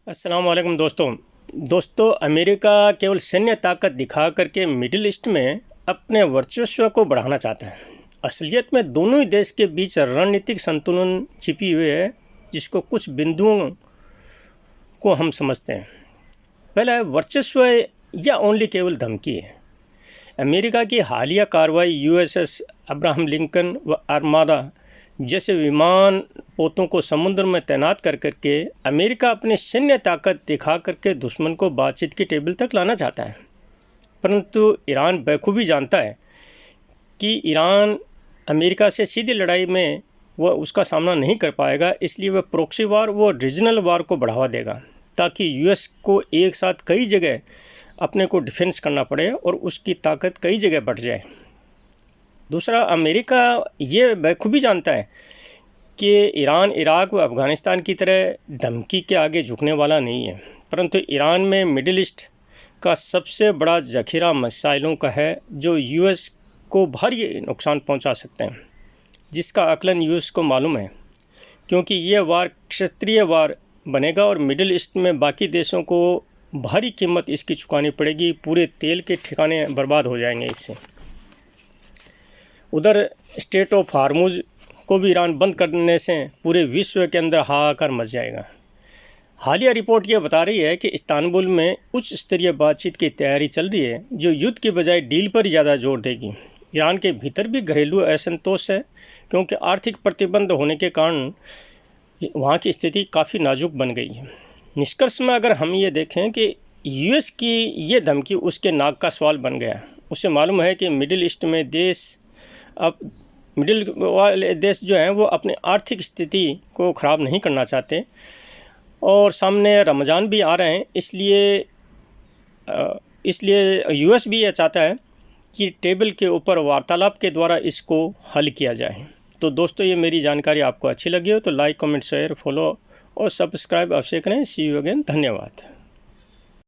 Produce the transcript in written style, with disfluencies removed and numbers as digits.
अस्सलाम वालेकुम दोस्तों, अमेरिका केवल सैन्य ताकत दिखा करके मिडिल ईस्ट में अपने वर्चस्व को बढ़ाना चाहता है। असलियत में दोनों ही देश के बीच रणनीतिक संतुलन छिपी हुई है, जिसको कुछ बिंदुओं को हम समझते हैं। पहला है वर्चस्व या ओनली केवल धमकी है। अमेरिका की हालिया कार्रवाई यूएसएस अब्राहम लिंकन व आर्मादा जैसे विमान पोतों को समुद्र में तैनात कर करके अमेरिका अपनी सैन्य ताकत दिखा करके दुश्मन को बातचीत की टेबल तक लाना चाहता है। परंतु ईरान बखूबी जानता है कि ईरान अमेरिका से सीधी लड़ाई में वह उसका सामना नहीं कर पाएगा, इसलिए वह प्रॉक्सी वार व रीजनल वार को बढ़ावा देगा ताकि यूएस को एक साथ कई जगह अपने को डिफेंस करना पड़े और उसकी ताकत कई जगह बढ़ जाए। दूसरा, अमेरिका ये बखूबी जानता है कि ईरान इराक व अफ़गानिस्तान की तरह धमकी के आगे झुकने वाला नहीं है, परंतु ईरान में मिडिल ईस्ट का सबसे बड़ा ज़ख़ीरा मिसाइलों का है, जो यूएस को भारी नुकसान पहुंचा सकते हैं, जिसका आकलन यूएस को मालूम है, क्योंकि यह वार क्षेत्रीय वार बनेगा और मिडिल ईस्ट में बाकी देशों को भारी कीमत इसकी चुकानी पड़ेगी। पूरे तेल के ठिकाने बर्बाद हो जाएंगे इससे। उधर स्टेट ऑफ हार्मुज को भी ईरान बंद करने से पूरे विश्व के अंदर हाहाकार मच जाएगा। हालिया रिपोर्ट ये बता रही है कि इस्तांबुल में उच्च स्तरीय बातचीत की तैयारी चल रही है, जो युद्ध की बजाय डील पर ज़्यादा जोर देगी। ईरान के भीतर भी घरेलू असंतोष है, क्योंकि आर्थिक प्रतिबंध होने के कारण वहाँ की स्थिति काफ़ी नाजुक बन गई है। निष्कर्ष में अगर हम ये देखें कि यूएस की ये धमकी उसके नाक का सवाल बन गया। उसे मालूम है कि मिडिल ईस्ट में मिडिल वाले देश जो हैं वो अपनी आर्थिक स्थिति को ख़राब नहीं करना चाहते, और सामने रमज़ान भी आ रहे हैं, इसलिए यूएस भी ये चाहता है कि टेबल के ऊपर वार्तालाप के द्वारा इसको हल किया जाए। तो दोस्तों, ये मेरी जानकारी आपको अच्छी लगी हो तो लाइक, कमेंट, शेयर, फॉलो और सब्सक्राइब अवश्य करें। सी यू अगेन। धन्यवाद।